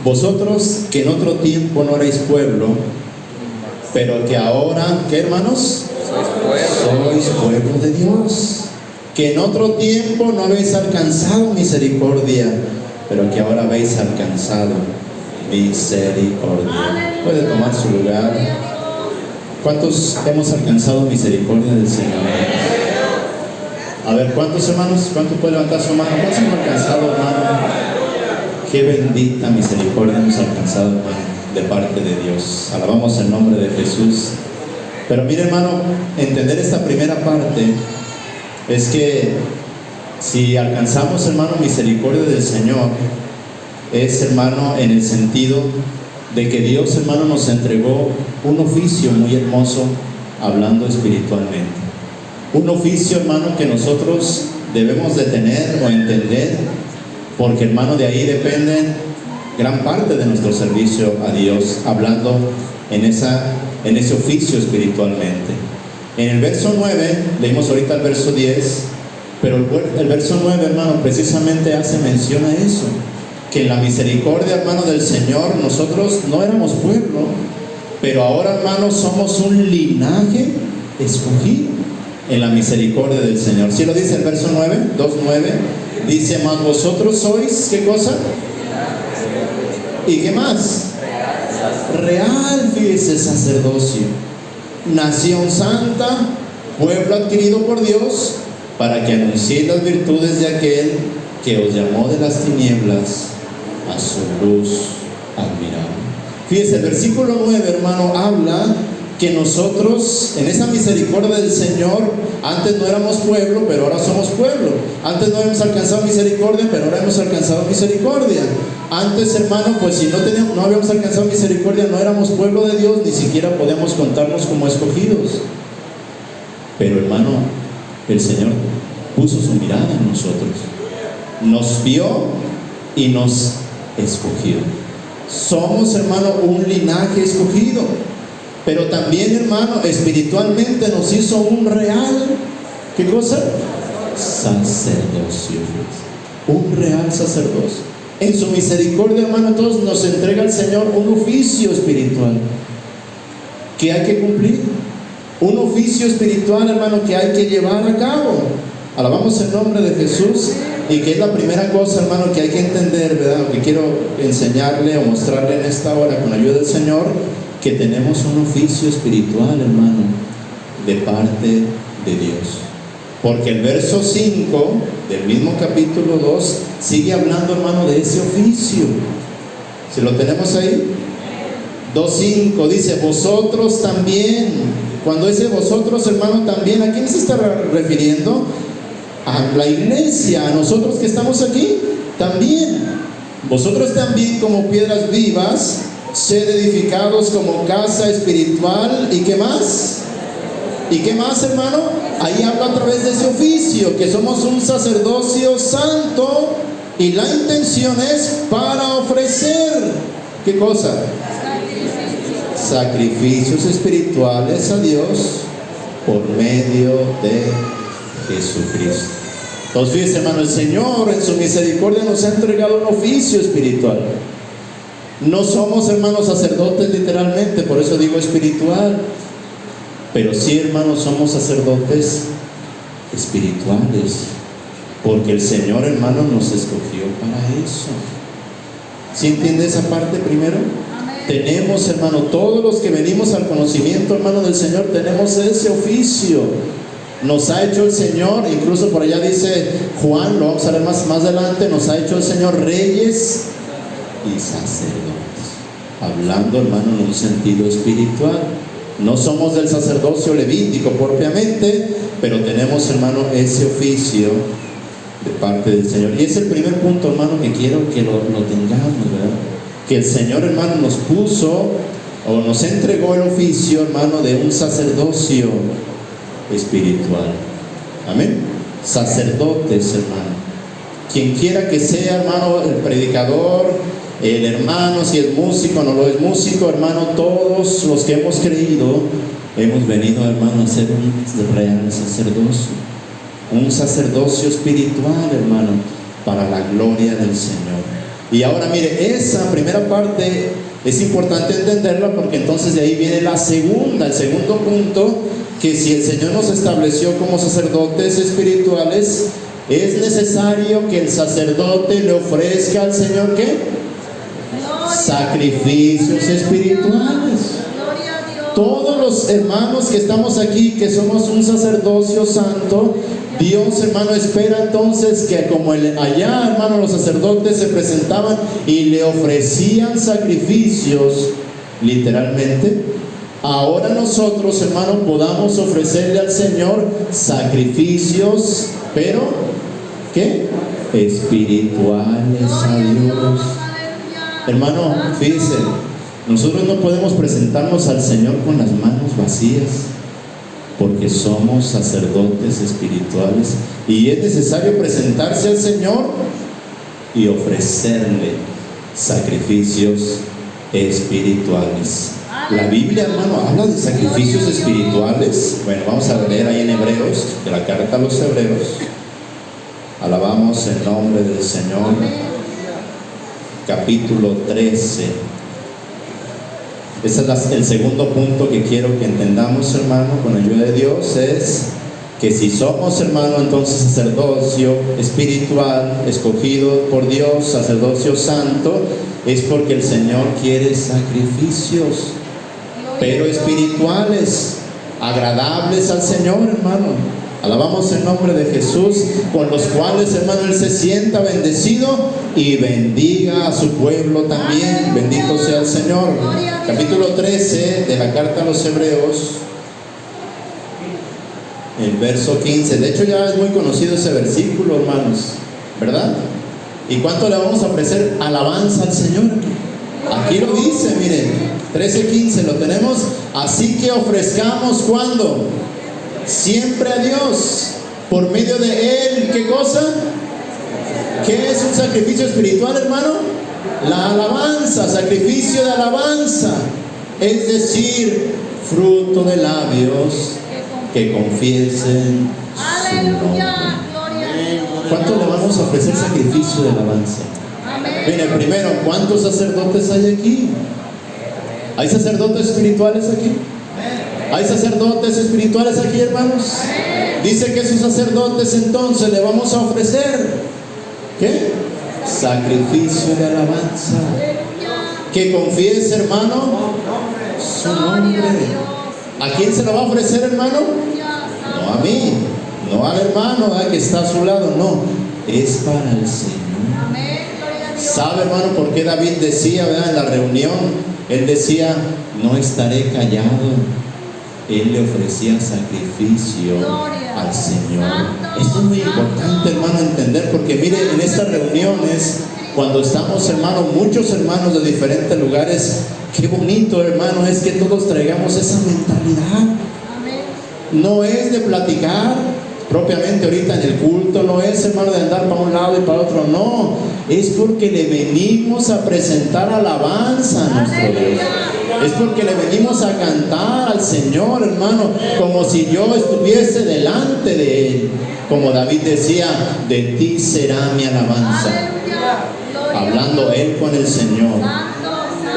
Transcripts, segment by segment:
Vosotros que en otro tiempo no erais pueblo, pero que ahora, ¿qué, hermanos? Sois pueblo de Dios. Que en otro tiempo no habéis alcanzado misericordia, pero que ahora habéis alcanzado misericordia. Puede tomar su lugar. ¿Cuántos hemos alcanzado misericordia del Señor? A ver, ¿cuántos, hermanos? ¿Cuántos puede levantar su mano? ¿Cuántos hemos alcanzado, hermano? Qué bendita misericordia hemos alcanzado, hermano, de parte de Dios. Alabamos el nombre de Jesús. Pero mire, hermano, entender esta primera parte es que si alcanzamos, hermano, misericordia del Señor, es, hermano, en el sentido de que Dios, hermano, nos entregó un oficio muy hermoso, hablando espiritualmente. Un oficio, hermano, que nosotros debemos de tener o entender, porque, hermano, de ahí depende gran parte de nuestro servicio a Dios, hablando en ese oficio espiritualmente. En el verso 9, leímos ahorita el verso 10, pero el verso 9, hermano, precisamente hace mención a eso, que en la misericordia, hermano, del Señor, nosotros no éramos pueblo, pero ahora, hermano, somos un linaje escogido en la misericordia del Señor. ¿Sí lo dice el verso 9? 2:9, dice, mas vosotros sois, ¿qué cosa? ¿Y qué más? Real, fíjese, sacerdocio, nación santa, pueblo adquirido por Dios, para que anunciéis las virtudes de aquel que os llamó de las tinieblas a su luz admirable. Fíjese, el versículo 9, hermano, habla que nosotros, en esa misericordia del Señor, antes no éramos pueblo, pero ahora somos pueblo. Antes no habíamos alcanzado misericordia, pero ahora hemos alcanzado misericordia. Antes, hermano, pues si no habíamos alcanzado misericordia, no éramos pueblo de Dios, ni siquiera podemos contarnos como escogidos. Pero, hermano, el Señor puso su mirada en nosotros, nos vio y nos escogió. Somos, hermano, un linaje escogido. Pero también, hermano, espiritualmente nos hizo un real, ¿qué cosa? Sacerdocio. Un real sacerdocio. En su misericordia, hermano, todos nos entrega el Señor un oficio espiritual que hay que cumplir. Un oficio espiritual, hermano, que hay que llevar a cabo. Alabamos el nombre de Jesús. Y que es la primera cosa, hermano, que hay que entender, ¿verdad? Que quiero enseñarle o mostrarle en esta hora con ayuda del Señor, que tenemos un oficio espiritual, hermano, de parte de Dios. Porque el verso 5 del mismo capítulo 2 sigue hablando, hermano, de ese oficio. ¿Si lo tenemos ahí? 2:5 dice, vosotros también. Cuando dice vosotros, hermano, también, ¿a quién se está refiriendo? A la iglesia, a nosotros que estamos aquí, también. Vosotros también, como piedras vivas, sed edificados como casa espiritual. ¿Y qué más? ¿Y qué más, hermano? Ahí habla a través de ese oficio, que somos un sacerdocio santo, y la intención es para ofrecer, ¿qué cosa? Sacrificios espirituales a Dios por medio de Jesucristo. Entonces, fíjese, hermano, el Señor en su misericordia nos ha entregado un oficio espiritual. No somos, hermanos, sacerdotes literalmente, por eso digo espiritual, pero sí, hermanos, somos sacerdotes espirituales, porque el Señor, hermano, nos escogió para eso. ¿Sí entiende esa parte primero? Tenemos, hermano, todos los que venimos al conocimiento, hermano, del Señor, tenemos ese oficio. Nos ha hecho el Señor, incluso por allá dice Juan, lo vamos a leer más adelante, nos ha hecho el Señor reyes y sacerdotes, hablando, hermano, en un sentido espiritual. No somos del sacerdocio levítico propiamente, pero tenemos, hermano, ese oficio de parte del Señor. Y es el primer punto, hermano, que quiero que lo tengamos, ¿verdad? Que el Señor, hermano, nos puso o nos entregó el oficio, hermano, de un sacerdocio espiritual. Amén. Sacerdotes, hermano. Quien quiera que sea, hermano, el predicador, el hermano, si es músico o no lo es músico, hermano, todos los que hemos creído hemos venido, hermano, a ser un real sacerdocio, un sacerdocio espiritual, hermano, para la gloria del Señor. Y ahora mire, esa primera parte es importante entenderla, porque entonces de ahí viene el segundo punto, que si el Señor nos estableció como sacerdotes espirituales, es necesario que el sacerdote le ofrezca al Señor, ¿qué? Sacrificios espirituales. Todos los hermanos que estamos aquí, que somos un sacerdocio santo, Dios, hermano, espera entonces que como allá, hermano, los sacerdotes se presentaban y le ofrecían sacrificios, literalmente, ahora nosotros, hermano, podamos ofrecerle al Señor sacrificios, pero, ¿qué? Espirituales a Dios. Hermano, fíjese, nosotros no podemos presentarnos al Señor con las manos vacías, porque somos sacerdotes espirituales y es necesario presentarse al Señor y ofrecerle sacrificios espirituales. La Biblia, hermano, habla de sacrificios espirituales. Bueno, vamos a leer ahí en Hebreos, de la carta a los Hebreos. Alabamos el nombre del Señor. Capítulo 13. Ese es el segundo punto que quiero que entendamos, hermano, con ayuda de Dios, es que si somos, hermano, entonces sacerdocio espiritual, escogido por Dios, sacerdocio santo, es porque el Señor quiere sacrificios, pero espirituales, agradables al Señor, hermano. Alabamos el nombre de Jesús, con los cuales, hermano, Él se sienta bendecido y bendiga a su pueblo también. Bendito sea el Señor. Capítulo 13 de la carta a los Hebreos, el verso 15. De hecho ya es muy conocido ese versículo, hermanos, ¿verdad? ¿Y cuánto le vamos a ofrecer alabanza al Señor? Aquí lo dice, miren, 13:15, lo tenemos. Así que ofrezcamos, ¿cuándo? Siempre a Dios, por medio de Él. ¿Qué cosa? ¿Qué es un sacrificio espiritual, hermano? La alabanza, sacrificio de alabanza, es decir, fruto de labios que confiesen su nombre. ¿Cuánto le vamos a ofrecer sacrificio de alabanza? Mire, primero, ¿cuántos sacerdotes hay aquí? ¿Hay sacerdotes espirituales aquí? ¿Hay sacerdotes espirituales aquí, hermanos? Dice que esos sacerdotes entonces le vamos a ofrecer, ¿qué? Sacrificio de alabanza. Que confiese, hermano, su nombre. ¿A quién se lo va a ofrecer, hermano? No a mí, no al hermano que está a su lado, no. Es para el Señor. ¿Sabe, hermano, por qué David decía, ¿verdad? En la reunión, él decía, no estaré callado? Él le ofrecía sacrificio al Señor. Esto es muy importante, hermano, entender, porque mire, en estas reuniones, cuando estamos, hermano, muchos hermanos de diferentes lugares, qué bonito, hermano, es que todos traigamos esa mentalidad. No es de platicar propiamente ahorita en el culto, no es, hermano, de andar para un lado y para otro, no, es porque le venimos a presentar alabanza a nuestro Dios. Es porque le venimos a cantar al Señor, hermano, como si yo estuviese delante de Él. Como David decía, de ti será mi alabanza. Hablando Él con el Señor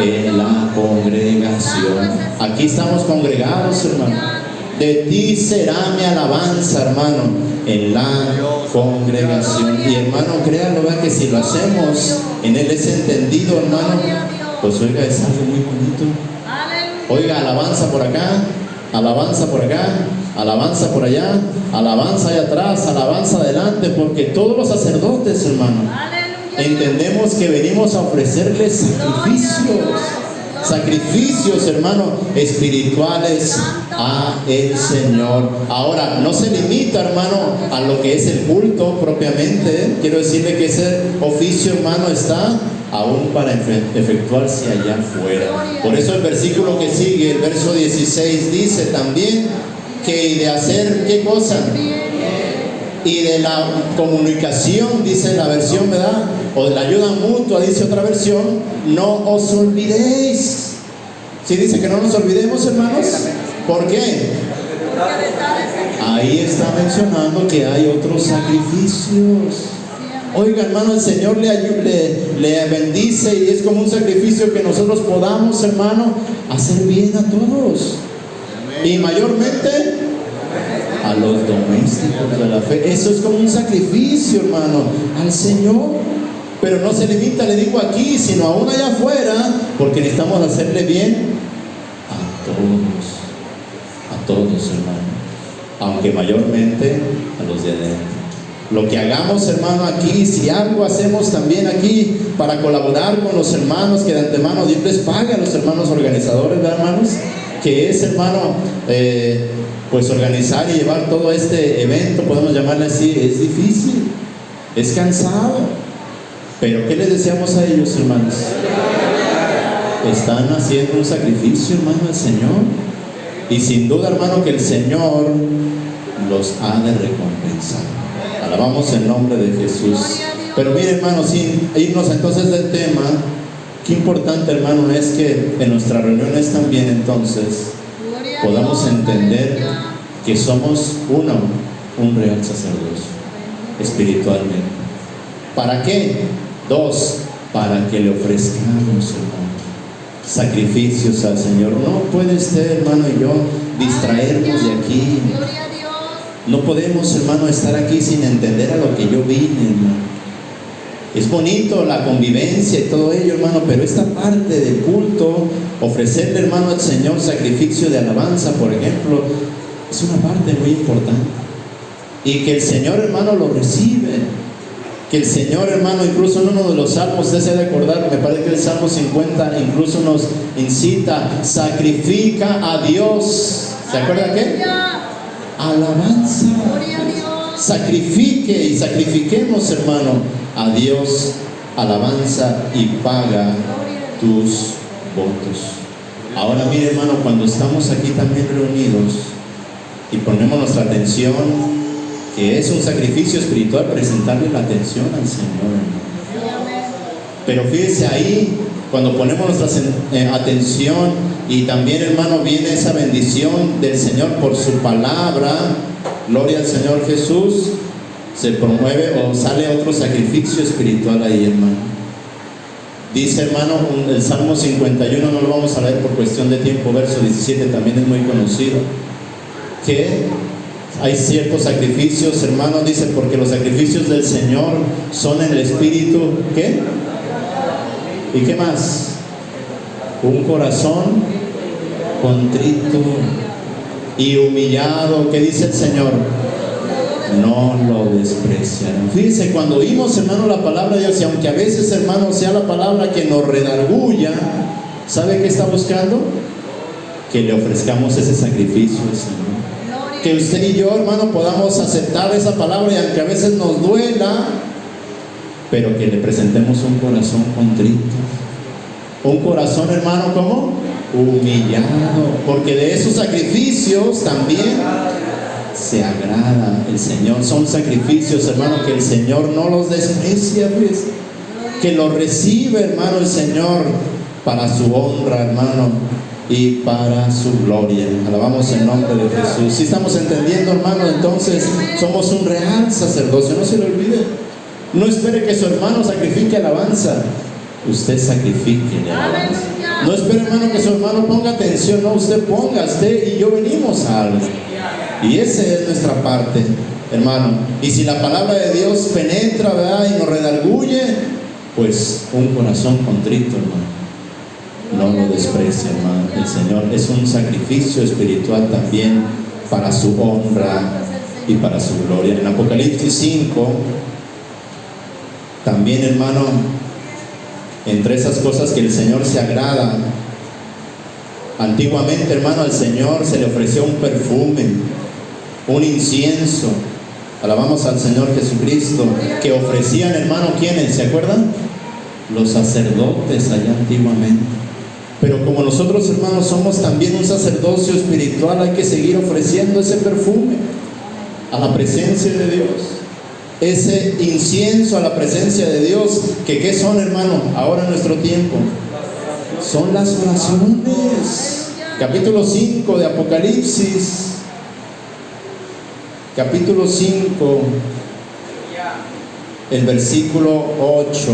en la congregación. Aquí estamos congregados, hermano. De ti será mi alabanza, hermano, en la congregación. Y hermano, créanlo, vean que si lo hacemos en Él es entendido, hermano, pues oiga, es algo muy bonito. Oiga, alabanza por acá, alabanza por acá, alabanza por allá, alabanza allá atrás, alabanza adelante, porque todos los sacerdotes, hermano, entendemos que venimos a ofrecerles sacrificios, hermano, espirituales a el Señor. Ahora, no se limita, hermano, a lo que es el culto propiamente. Quiero decirle que ese oficio, hermano, está aún para efectuarse allá afuera. Por eso el versículo que sigue, el verso 16, dice también que de hacer, ¿qué cosa? Y de la comunicación, dice la versión, ¿verdad? O de la ayuda mutua, dice otra versión, no os olvidéis. ¿Sí dice que no nos olvidemos, hermanos? ¿Por qué? Ahí está mencionando que hay otros sacrificios. Oiga, hermano, el Señor le bendice y es como un sacrificio que nosotros podamos, hermano, hacer bien a todos. Y mayormente a los domésticos de la fe. Eso es como un sacrificio, hermano, al Señor. Pero no se limita, le digo aquí, sino aún allá afuera, porque necesitamos hacerle bien a todos, hermano. Aunque mayormente a los de adentro. Lo que hagamos, hermano, aquí, si algo hacemos también aquí para colaborar con los hermanos, que de antemano Dios les pague a los hermanos organizadores, ¿verdad, hermanos? Que es, hermano, pues organizar y llevar todo este evento, podemos llamarle así, es difícil, es cansado. Pero ¿qué les deseamos a ellos, hermanos? Están haciendo un sacrificio, hermano, al Señor. Y sin duda, hermano, que el Señor los ha de recompensar. Alabamos el nombre de Jesús. Pero mire, hermano, sin irnos entonces del tema, qué importante, hermano, es que en nuestras reuniones también entonces podamos entender que somos un real sacerdocio espiritualmente. ¿Para qué? 2, para que le ofrezcamos, hermano, sacrificios al Señor. No puede usted, hermano, y yo distraernos de aquí. No podemos, hermano, estar aquí sin entender a lo que yo vine, hermano. Es bonito la convivencia y todo ello, hermano, pero esta parte del culto, ofrecerle, hermano, al Señor sacrificio de alabanza, por ejemplo, es una parte muy importante. Y que el Señor, hermano, lo recibe. Que el Señor, hermano, incluso en uno de los salmos, usted se ha de acordar, me parece que el Salmo 50 incluso nos incita, sacrifica a Dios. ¿Se acuerda qué? Alabanza. Sacrifique y sacrifiquemos, hermano, a Dios alabanza y paga tus votos. Ahora mire, hermano, cuando estamos aquí también reunidos y ponemos nuestra atención, que es un sacrificio espiritual, presentarle la atención al Señor, hermano. Pero fíjese ahí, cuando ponemos nuestra atención y también, hermano, viene esa bendición del Señor por su palabra, gloria al Señor Jesús, se promueve o sale otro sacrificio espiritual ahí, hermano. Dice, hermano, el Salmo 51, no lo vamos a leer por cuestión de tiempo, verso 17, también es muy conocido, que hay ciertos sacrificios, hermano, dice, porque los sacrificios del Señor son en el espíritu, ¿qué? ¿Y qué más? Un corazón contrito y humillado. ¿Qué dice el Señor? No lo despreciarán. Fíjense, cuando oímos, hermano, la palabra de Dios, y aunque a veces, hermano, sea la palabra que nos redarguya, ¿sabe qué está buscando? Que le ofrezcamos ese sacrificio al Señor. Que usted y yo, hermano, podamos aceptar esa palabra, y aunque a veces nos duela, pero que le presentemos un corazón contrito. Un corazón, hermano, ¿cómo? Humillado. Porque de esos sacrificios también se agrada el Señor. Son sacrificios, hermano, que el Señor no los desprecia, pues, que los recibe, hermano, el Señor para su honra, hermano, y para su gloria. Alabamos el nombre de Jesús. Si estamos entendiendo, hermano, entonces somos un real sacerdocio. No se le olvide. No espere que su hermano sacrifique alabanza. Usted sacrifique alabanza. No espere, hermano, que su hermano ponga atención. No, usted ponga, usted y yo venimos a algo. Y esa es nuestra parte, hermano. Y si la palabra de Dios penetra, ¿verdad?, y nos redarguye, pues un corazón contrito, hermano, no lo desprecia, hermano. El Señor es un sacrificio espiritual también para su honra y para su gloria. En Apocalipsis 5, también, hermano, entre esas cosas que el Señor se agrada, antiguamente, hermano, al Señor se le ofreció un perfume, un incienso. Alabamos al Señor Jesucristo, que ofrecían, hermano, ¿quiénes? ¿Se acuerdan? Los sacerdotes allá antiguamente. Pero como nosotros, hermanos, somos también un sacerdocio espiritual, hay que seguir ofreciendo ese perfume a la presencia de Dios, ese incienso a la presencia de Dios. Que ¿qué son, hermano? Ahora en nuestro tiempo son las oraciones. Capítulo 5 de Apocalipsis, capítulo 5, el versículo 8.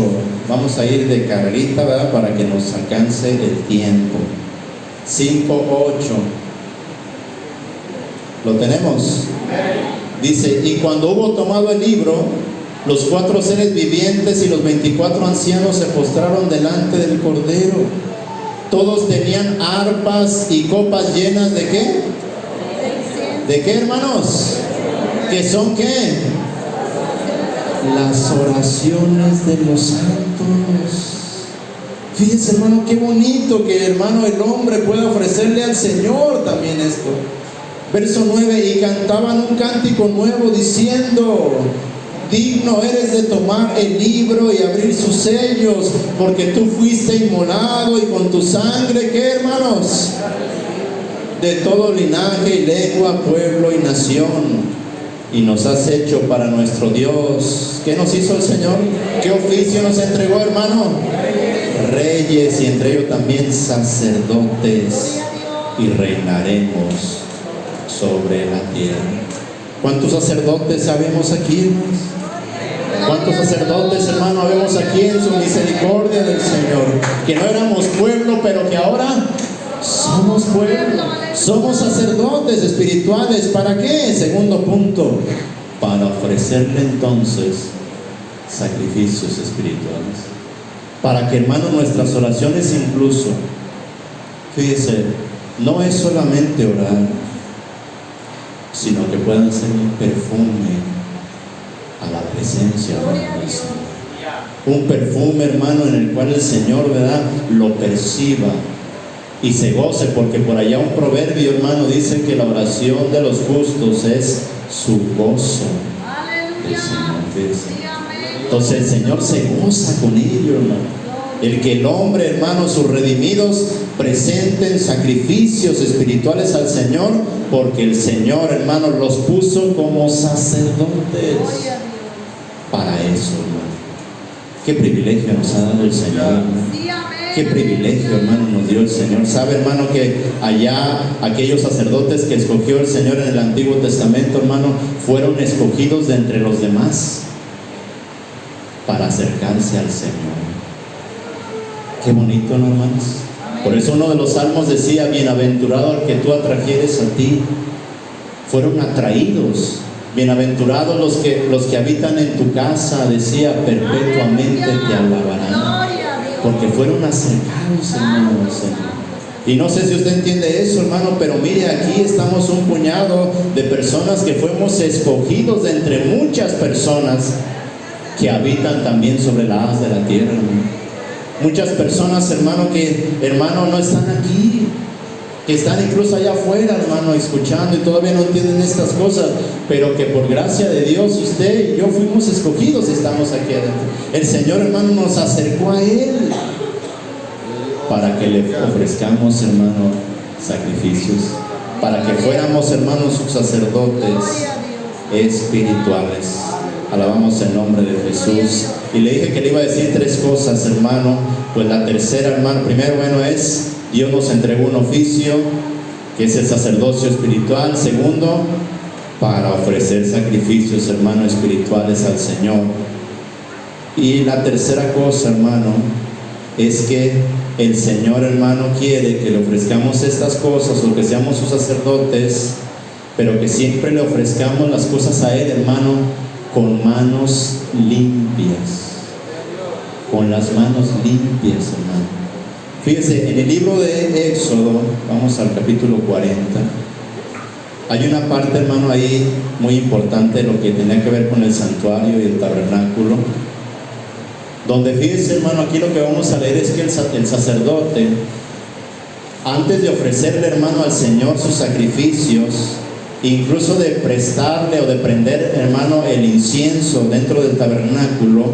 Vamos a ir de carrerita, ¿verdad? Para que nos alcance el tiempo. 5:8. ¿Lo tenemos? Dice: y cuando hubo tomado el libro, los 4 seres vivientes y los 24 ancianos se postraron delante del Cordero. Todos tenían arpas y copas llenas ¿de qué? ¿De qué, hermanos? ¿Qué son qué? Las oraciones de los santos. Fíjense, hermano, qué bonito que, hermano, el hombre pueda ofrecerle al Señor también esto. Verso 9: y cantaban un cántico nuevo diciendo: digno eres de tomar el libro y abrir sus sellos, porque tú fuiste inmolado y con tu sangre, ¿qué, hermanos? De todo linaje y lengua, pueblo y nación, y nos has hecho para nuestro Dios. ¿Qué nos hizo el Señor? ¿Qué oficio nos entregó, hermano? Reyes, y entre ellos también sacerdotes, y reinaremos sobre la tierra. ¿Cuántos sacerdotes sabemos aquí, hermanos? ¿Cuántos sacerdotes, hermano, vemos aquí en su misericordia del Señor? Que no éramos pueblo, pero que ahora somos pueblo. Somos sacerdotes espirituales. ¿Para qué? Segundo punto: para ofrecerle entonces sacrificios espirituales. Para que, hermano, nuestras oraciones incluso, fíjese, no es solamente orar, sino que puedan ser un perfume a la presencia, hermano, del Señor. Un perfume, hermano, en el cual el Señor, ¿verdad?, lo perciba y se goce, porque por allá un proverbio, hermano, dice que la oración de los justos es su gozo del Señor. Entonces el Señor se goza con ello, hermano. El que el hombre, hermano, sus redimidos presenten sacrificios espirituales al Señor, porque el Señor, hermano, los puso como sacerdotes para eso, hermano. Qué privilegio nos ha dado el Señor, qué privilegio, hermano, nos dio el Señor. Sabe, hermano, que allá aquellos sacerdotes que escogió el Señor en el Antiguo Testamento, hermano, fueron escogidos de entre los demás para acercarse al Señor. Qué bonito, ¿no, hermanos? Por eso uno de los salmos decía: bienaventurado al que tú atrajeres a ti. Fueron atraídos. Bienaventurados los que habitan en tu casa, decía, perpetuamente te alabarán. Porque fueron acercados, hermano, al Señor. Y no sé si usted entiende eso, hermano, pero mire, aquí estamos un puñado de personas que fuimos escogidos de entre muchas personas que habitan también sobre la haz de la tierra, hermano. Muchas personas, hermano, que, hermano, no están aquí, que están incluso allá afuera, hermano, escuchando y todavía no entienden estas cosas, pero que por gracia de Dios usted y yo fuimos escogidos y estamos aquí adentro. El Señor, hermano, nos acercó a Él para que le ofrezcamos, hermano, sacrificios, para que fuéramos, hermanos, sus sacerdotes espirituales. Alabamos el nombre de Jesús. Y le dije que le iba a decir 3 cosas, hermano. Pues la tercera, hermano, primero, bueno, es Dios nos entregó un oficio, que es el sacerdocio espiritual. Segundo, para ofrecer sacrificios, hermano, espirituales al Señor. Y la tercera cosa, hermano, es que el Señor, hermano, quiere que le ofrezcamos estas cosas, o que seamos sus sacerdotes, pero que siempre le ofrezcamos las cosas a Él, hermano, con manos limpias. Con las manos limpias, hermano. Fíjese, en el libro de Éxodo, vamos al capítulo 40, hay una parte, hermano, ahí muy importante, lo que tenía que ver con el santuario y el tabernáculo, donde, fíjese, hermano, aquí lo que vamos a leer es que el sacerdote, antes de ofrecerle, hermano, al Señor sus sacrificios, incluso de prestarle o de prender, hermano, el incienso dentro del tabernáculo,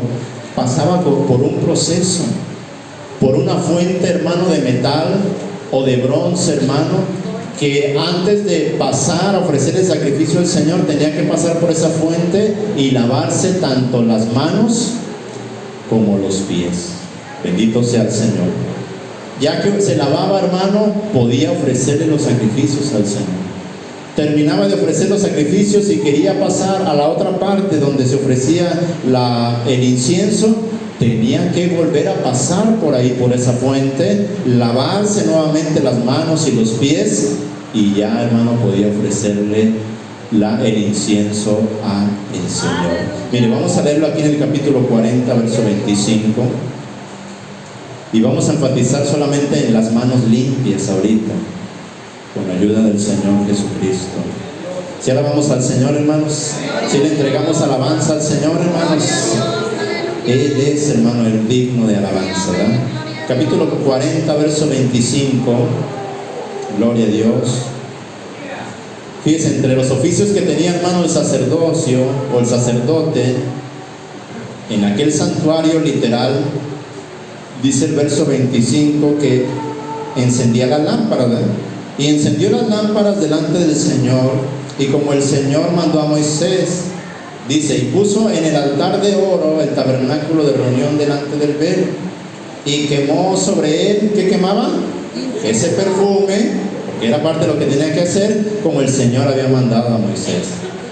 pasaba por un proceso, por una fuente, hermano, de metal o de bronce, hermano, que antes de pasar a ofrecer el sacrificio al Señor tenía que pasar por esa fuente y lavarse tanto las manos como los pies. Bendito sea el Señor. Ya que se lavaba, hermano, podía ofrecerle los sacrificios al Señor. terminaba de ofrecer los sacrificios y quería pasar a la otra parte donde se ofrecía el incienso, tenía que volver a pasar por ahí, por esa fuente, lavarse nuevamente las manos y los pies, y ya, hermano, podía ofrecerle el incienso al Señor. Mire, vamos a leerlo aquí en el capítulo 40, verso 25, y vamos a enfatizar solamente en las manos limpias ahorita, con la ayuda del Señor Jesucristo. Si alabamos al Señor, hermanos, si le entregamos alabanza al Señor, hermanos, Él es, hermano, el digno de alabanza, ¿verdad? Capítulo 40, verso 25. Gloria a Dios. Fíjense, entre los oficios que tenía, hermano, el sacerdocio o el sacerdote, en aquel santuario literal, dice el verso 25 que encendía las lámparas, ¿verdad? Y encendió las lámparas delante del Señor, y como el Señor mandó a Moisés, dice, y puso en el altar de oro el tabernáculo de reunión delante del velo, y quemó sobre él, ¿qué quemaba? Ese perfume, porque era parte de lo que tenía que hacer, como el Señor había mandado a Moisés.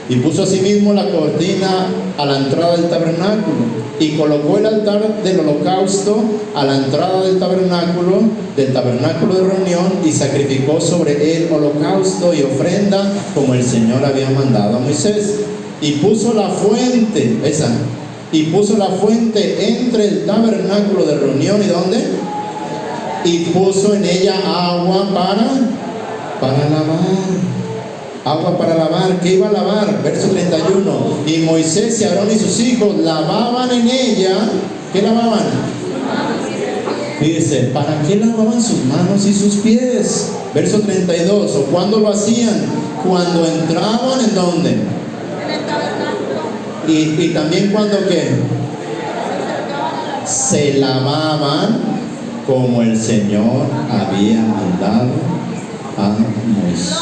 Y puso asimismo la cortina a la entrada del tabernáculo, y colocó el altar del holocausto a la entrada del tabernáculo de reunión, y sacrificó sobre él holocausto y ofrenda, como el Señor había mandado a Moisés. Y puso la fuente, entre el tabernáculo de reunión y ¿dónde? Y puso en ella agua para lavar. Agua para lavar. ¿Qué iba a lavar? Verso 31. Y Moisés y Aarón y sus hijos lavaban en ella. ¿Qué lavaban? Dice, ¿para qué lavaban sus manos y sus pies? Verso 32. ¿O cuándo lo hacían? Cuando entraban, ¿en dónde? En el tabernáculo. Y también cuando ¿qué? Se lavaban como el Señor había mandado a Moisés.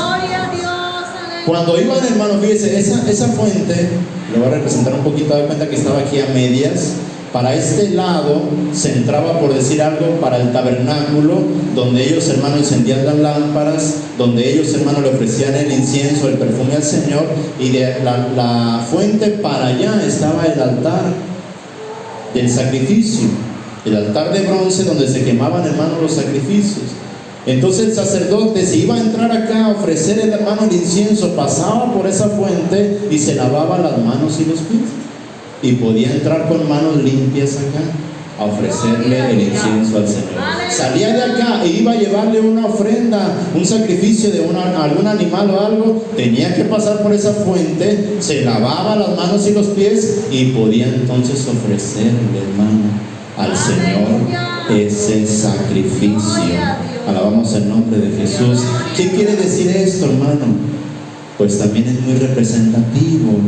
Cuando iban, hermano, fíjese, esa fuente, le voy a representar un poquito, de cuenta que estaba aquí a medias. Para este lado se entraba, por decir algo, para el tabernáculo, donde ellos, hermano, encendían las lámparas, donde ellos, hermano, le ofrecían el incienso, el perfume al Señor, y de la fuente para allá estaba el altar del sacrificio, el altar de bronce donde se quemaban, hermano, los sacrificios. Entonces el sacerdote, si iba a entrar acá a ofrecer el hermano el incienso, pasaba por esa fuente y se lavaba las manos y los pies, y podía entrar con manos limpias acá a ofrecerle el incienso al Señor. Salía de acá e iba a llevarle una ofrenda, un sacrificio de algún animal o algo, tenía que pasar por esa fuente, se lavaba las manos y los pies, y podía entonces ofrecerle, hermano, al Señor ese sacrificio. Alabamos el nombre de Jesús. ¿Qué quiere decir esto, hermano? Pues también es muy representativo,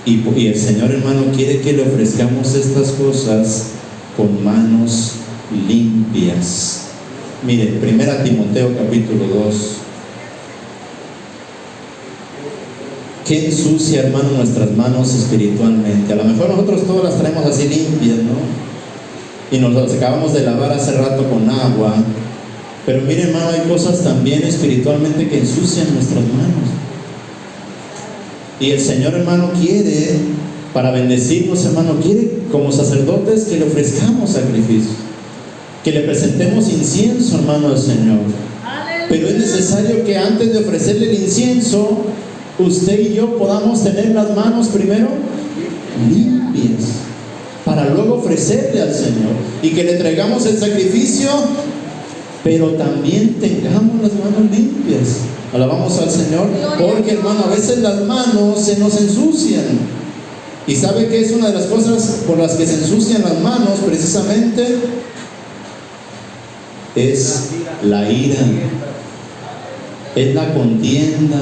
y el Señor, hermano, quiere que le ofrezcamos estas cosas con manos limpias. Mire, 1 Timoteo capítulo 2. ¿Qué ensucia, hermano, nuestras manos espiritualmente? A lo mejor nosotros todas las traemos así limpias, ¿no? Y nos las acabamos de lavar hace rato con agua. Pero mire, hermano, hay cosas también espiritualmente que ensucian nuestras manos. Y el Señor, hermano, quiere, para bendecirnos, hermano, quiere como sacerdotes que le ofrezcamos sacrificios, que le presentemos incienso, hermano, al Señor. Pero es necesario que antes de ofrecerle el incienso, usted y yo podamos tener las manos primero limpias, para luego ofrecerle al Señor, y que le entregamos el sacrificio, pero también tengamos las manos limpias. Alabamos al Señor, porque, hermano, a veces las manos se nos ensucian. ¿Y sabe qué es una de las cosas por las que se ensucian las manos? Precisamente es la ira, es la contienda.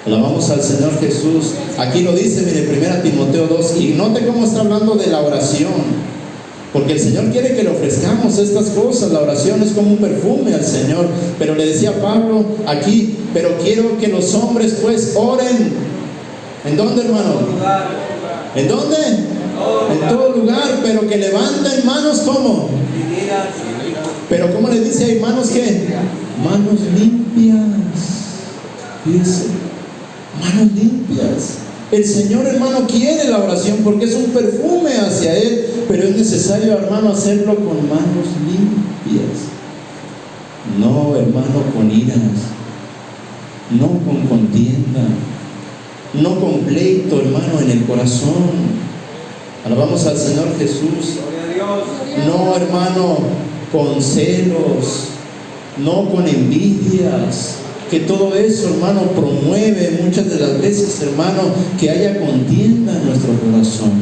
Alabamos al Señor Jesús. Aquí lo dice, mire, 1 Timoteo 2, y note cómo está hablando de la oración, porque el Señor quiere que le ofrezcamos estas cosas. La oración es como un perfume al Señor. Pero le decía Pablo aquí, pero quiero que los hombres pues oren. ¿En dónde, hermano? ¿En dónde? En todo lugar, pero que levanten manos, ¿cómo? Pero ¿cómo le dice ahí? ¿Manos qué? Manos limpias. Fíjense, manos limpias. El Señor, hermano, quiere la oración porque es un perfume hacia Él, pero es necesario, hermano, hacerlo con manos limpias. No, hermano, con iras, no con contienda, no con pleito, hermano, en el corazón. Alabamos al Señor Jesús. No, hermano, con celos, no con envidias, que todo eso, hermano, promueve muchas de las veces, hermano, que haya contienda en nuestro corazón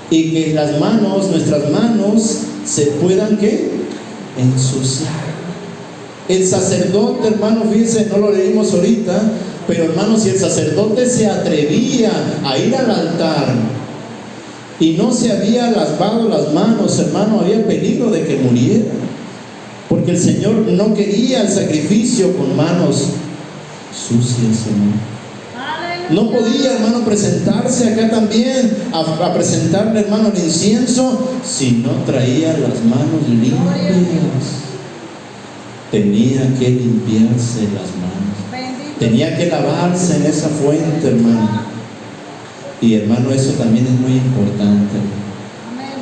y que las manos, nuestras manos, se puedan, ¿qué? Ensuciar. El sacerdote, hermano, fíjense, no lo leímos ahorita, pero hermano, si el sacerdote se atrevía a ir al altar y no se había lavado las manos, hermano, había peligro de que muriera, porque el Señor no quería el sacrificio con manos sucias, hermano. No podía, hermano, presentarse acá también a presentarle, hermano, el incienso si no traía las manos limpias. Tenía que limpiarse las manos, tenía que lavarse en esa fuente, hermano. Y hermano, eso también es muy importante.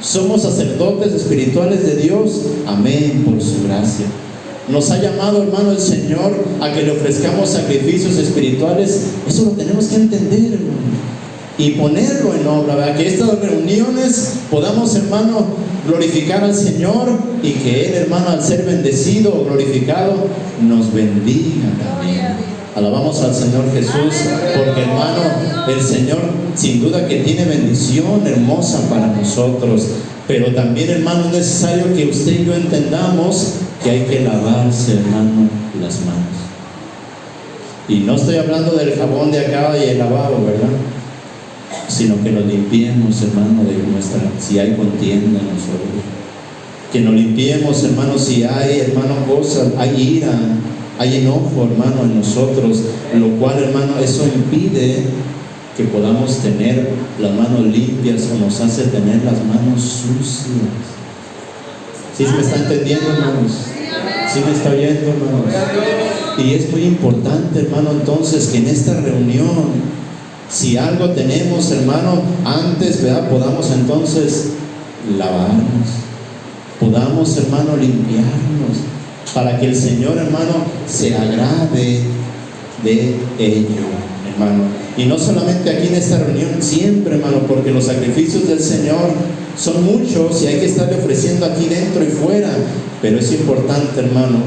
Somos sacerdotes espirituales de Dios, amén, por su gracia. Nos ha llamado, hermano, el Señor a que le ofrezcamos sacrificios espirituales. Eso lo tenemos que entender, hermano, y ponerlo en obra, ¿verdad? Que estas reuniones podamos, hermano, glorificar al Señor y que Él, hermano, al ser bendecido o glorificado, nos bendiga también. Alabamos al Señor Jesús, porque, hermano, el Señor sin duda que tiene bendición hermosa para nosotros, pero también, hermano, es necesario que usted y yo entendamos que hay que lavarse, hermano, las manos. Y no estoy hablando del jabón de acá y el lavado, ¿verdad? Sino que nos limpiemos, hermano, de nuestra, si hay contienda en nosotros. Que nos limpiemos, hermano, si hay, hermano, cosas, hay ira, hay enojo, hermano, en nosotros, lo cual, hermano, eso impide que podamos tener las manos limpias o nos hace tener las manos sucias. ¿Sí me está entendiendo, hermanos? ¿Sí me está oyendo, hermanos? Y es muy importante, hermano, entonces, que en esta reunión, si algo tenemos, hermano, antes, ¿verdad?, podamos entonces lavarnos, podamos, hermano, limpiarnos, para que el Señor, hermano, se agrade de ello, hermano. Y no solamente aquí en esta reunión, siempre, hermano, porque los sacrificios del Señor son muchos y hay que estarle ofreciendo aquí dentro y fuera, pero es importante, hermano,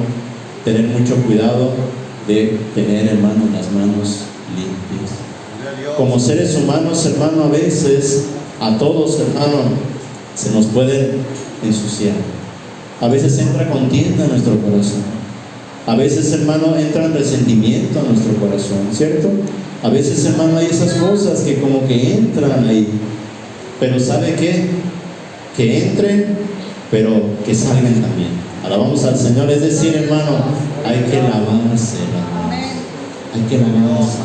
tener mucho cuidado de tener, hermano, las manos limpias. Como seres humanos, hermano, a veces, a todos, hermano, se nos pueden ensuciar. A veces entra contienda en nuestro corazón. A veces, hermano, entra resentimiento en nuestro corazón, ¿cierto? A veces, hermano, hay esas cosas que como que entran ahí. Pero ¿sabe qué? Que entren, pero que salgan también. Alabamos al Señor. Es decir, hermano, hay que lavarse las manos. Hay que lavarse.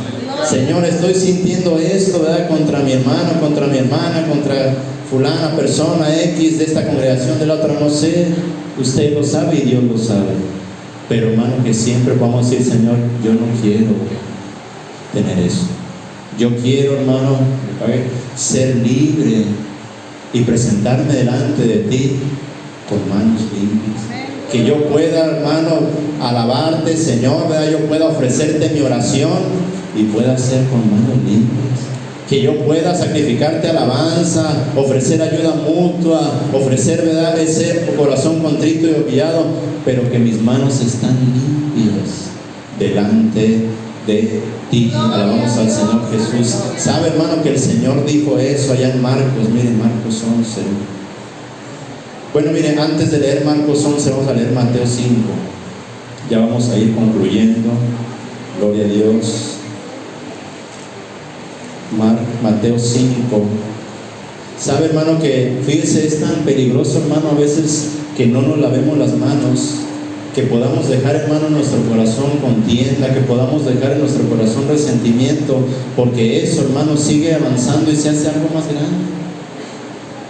Señor, estoy sintiendo esto, ¿verdad?, contra mi hermano, contra mi hermana, contra fulana persona X de esta congregación, de la otra, no sé. Usted lo sabe y Dios lo sabe. Pero, hermano, que siempre podamos decir, Señor, yo no quiero tener eso. Yo quiero, hermano, ser libre y presentarme delante de ti con manos limpias. Que yo pueda, hermano, alabarte, Señor, ¿verdad? Yo pueda ofrecerte mi oración y pueda ser con manos limpias. Que yo pueda sacrificarte alabanza, ofrecer ayuda mutua, ofrecer, ¿verdad?, ese corazón contrito y humillado, pero que mis manos están limpias delante de ti. Alabamos al Señor Jesús. ¿Sabe, hermano, que el Señor dijo eso allá en Marcos? Miren, Marcos 11. Bueno, miren, antes de leer Marcos 11, vamos a leer Mateo 5. Ya vamos a ir concluyendo. Gloria a Dios. Mateo 5. ¿Sabe, hermano, que fíjese, es tan peligroso, hermano, a veces que no nos lavemos las manos, que podamos dejar, hermano, en nuestro corazón contienda, que podamos dejar en nuestro corazón resentimiento, porque eso, hermano, sigue avanzando y se hace algo más grande.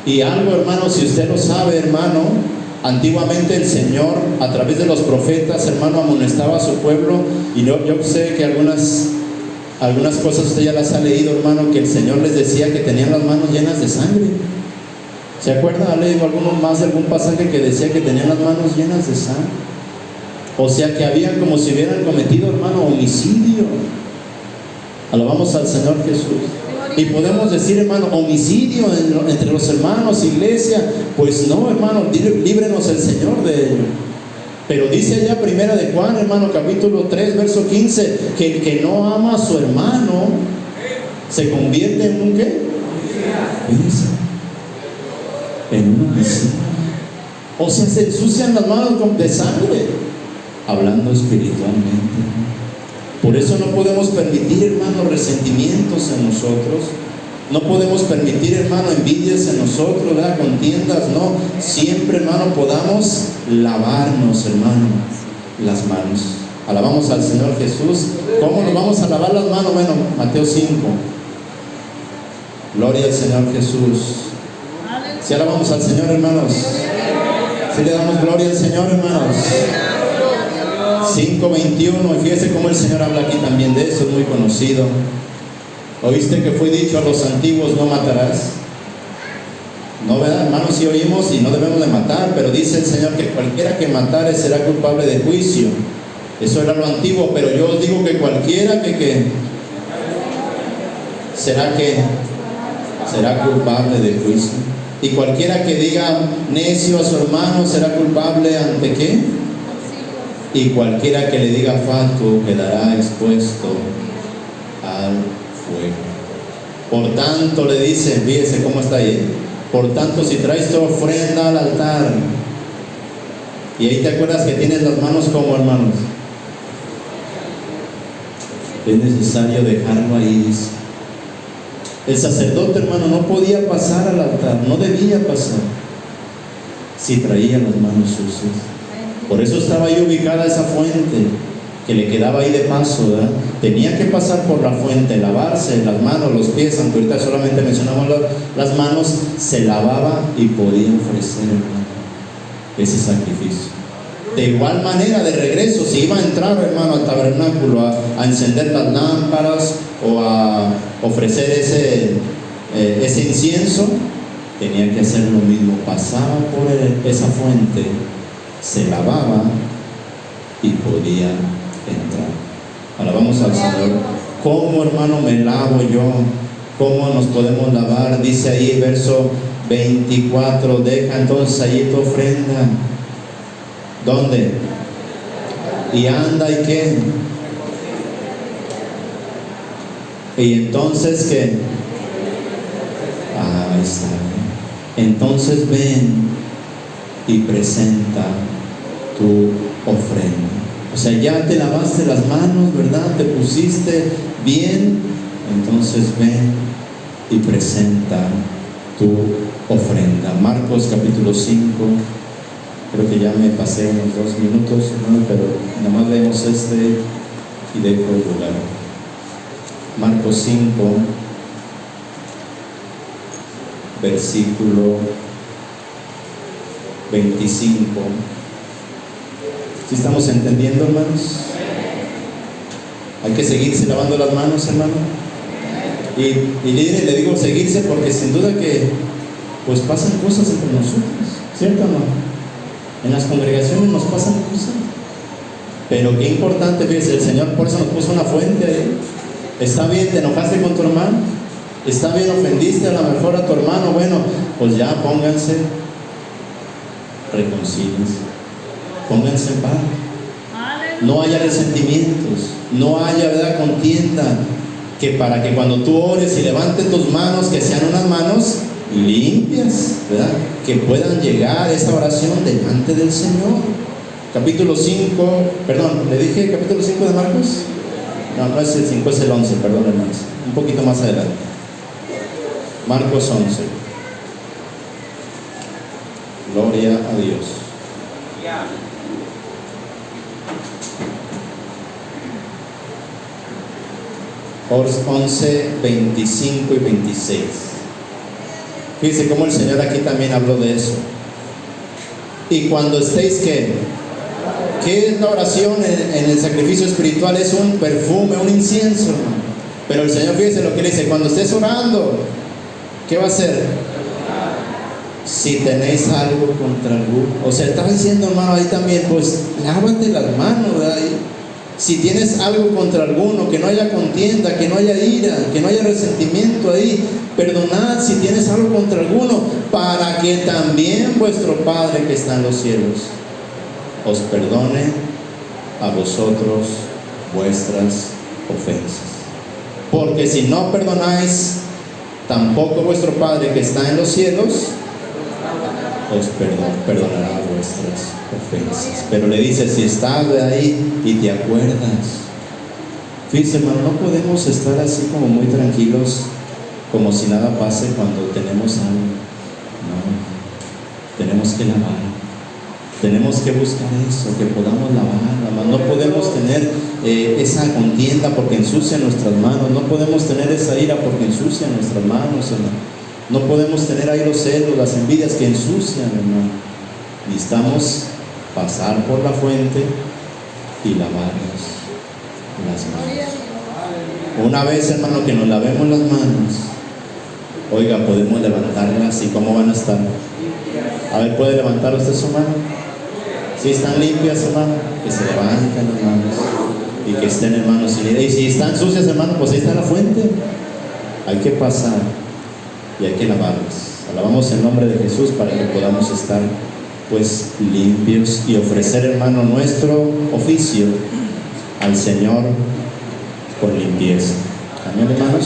Y algo, hermano, si usted lo sabe, hermano, antiguamente el Señor, a través de los profetas, hermano, amonestaba a su pueblo, y yo sé que algunas Algunas cosas usted ya las ha leído, hermano, que el Señor les decía que tenían las manos llenas de sangre. ¿Se acuerdan? ¿Ha leído alguno más de algún pasaje que decía que tenían las manos llenas de sangre? O sea que habían como si hubieran cometido, hermano, homicidio. Alabamos al Señor Jesús. Y podemos decir, hermano, homicidio entre los hermanos, iglesia. Pues no, hermano, líbrenos el Señor de ello. Pero dice allá primera de Juan, hermano, capítulo 3, verso 15, que el que no ama a su hermano se convierte en un ¿qué? En un homicidio. O sea, se ensucian las manos de sangre, hablando espiritualmente. Por eso no podemos permitir, hermano, resentimientos en nosotros. No podemos permitir, hermano, envidias en nosotros, ¿verdad? Contiendas, no. Siempre, hermano, podamos lavarnos, hermano, las manos. Alabamos al Señor Jesús. ¿Cómo nos vamos a lavar las manos? Bueno, Mateo 5. Gloria al Señor Jesús. Si alabamos al Señor, hermanos. Si le damos gloria al Señor, hermanos. 5:21. Y fíjese cómo el Señor habla aquí también de eso, es muy conocido. ¿Oíste que fue dicho a los antiguos, no matarás? No, ¿verdad, hermanos? Sí oímos y no debemos de matar, pero dice el Señor que cualquiera que matare será culpable de juicio. Eso era lo antiguo, pero yo os digo que cualquiera que será culpable de juicio. Y cualquiera que diga necio a su hermano será culpable ante ¿qué? Y cualquiera que le diga fatuo quedará expuesto al fuego. Por tanto, le dice, fíjese cómo está ahí. Por tanto, si traes tu ofrenda al altar, y ahí te acuerdas que tienes las manos como, hermanos, es necesario dejarlo ahí, dice. El sacerdote, hermano, no podía pasar al altar, no debía pasar si traía las manos sucias. Por eso estaba ahí ubicada esa fuente que le quedaba ahí de paso, ¿verdad? Tenía que pasar por la fuente, lavarse las manos, los pies, aunque ahorita solamente mencionamos las manos, se lavaba y podía ofrecer, hermano, ese sacrificio. De igual manera, de regreso, si iba a entrar, hermano, al tabernáculo a encender las lámparas o a ofrecer ese incienso, tenía que hacer lo mismo. Pasaba por esa fuente, se lavaba y podía entrar. Alabamos al Señor. ¿Cómo, hermano, me lavo yo? ¿Cómo nos podemos lavar? Dice ahí, verso 24, deja entonces ahí tu ofrenda. ¿Dónde? Y anda, ¿y qué? Y entonces, ¿qué? Ahí está. Entonces ven y presenta tu ofrenda. O sea, ya te lavaste las manos, ¿verdad? Te pusiste bien. Entonces ven y presenta tu ofrenda. Marcos capítulo 5. Creo que ya me pasé unos 2 minutos, ¿no? Pero nada más leemos y dejo el lugar. Marcos 5, versículo 25. ¿Sí estamos entendiendo, hermanos? Hay que seguirse lavando las manos, hermano. Y le digo seguirse porque sin duda que pues pasan cosas entre nosotros, ¿cierto o no? En las congregaciones nos pasan cosas. Pero qué importante, fíjese, el Señor por eso nos puso una fuente ahí. Está bien, te enojaste con tu hermano. Está bien, ofendiste a lo mejor a tu hermano. Bueno, pues ya pónganse, reconcíliense, pónganse en paz. No haya resentimientos, no haya, ¿verdad?, contienda. Que para que cuando tú ores y levantes tus manos, que sean unas manos limpias, ¿verdad?, que puedan llegar esta oración delante del Señor. Capítulo 5, perdón, ¿le dije capítulo 5 de Marcos? No es el 5, es el 11, perdón, hermanos, un poquito más adelante. Marcos 11. Gloria a Dios. 11, 25 y 26. Fíjense cómo el Señor aquí también habló de eso. Y cuando estéis, ¿qué es la oración en el sacrificio espiritual? Es un perfume, un incienso, hermano. Pero el Señor, fíjese lo que le dice: cuando estés orando, ¿qué va a hacer? Si tenéis algo contra alguno. O sea, está diciendo, hermano, ahí también, pues lávate las manos, ¿verdad? Si tienes algo contra alguno, que no haya contienda, que no haya ira, que no haya resentimiento ahí, perdonad si tienes algo contra alguno, para que también vuestro Padre que está en los cielos os perdone a vosotros vuestras ofensas. Porque si no perdonáis, tampoco vuestro Padre que está en los cielos os perdonará vuestras ofensas. Pero le dice: si estás de ahí y te acuerdas. Fíjense, hermano, no podemos estar así como muy tranquilos, como si nada pase cuando tenemos algo. No, tenemos que lavar. Tenemos que buscar eso, que podamos lavar. No podemos tener esa contienda porque ensucia nuestras manos. No podemos tener esa ira porque ensucia nuestras manos, hermano. No podemos tener ahí los celos, las envidias que ensucian, hermano. Necesitamos pasar por la fuente y lavarnos las manos. Una vez, hermano, que nos lavemos las manos, oiga, podemos levantarlas. ¿Y cómo van a estar? A ver, ¿puede levantar usted su mano? Si están limpias, hermano, que se levanten, hermanos, y que estén, hermanos, sin ira. Y si están sucias, hermano, pues ahí está la fuente. Hay que pasar y hay que lavarlas. Alabamos el nombre de Jesús para que podamos estar pues limpios y ofrecer, hermano, nuestro oficio al Señor con limpieza. Amén, hermanos.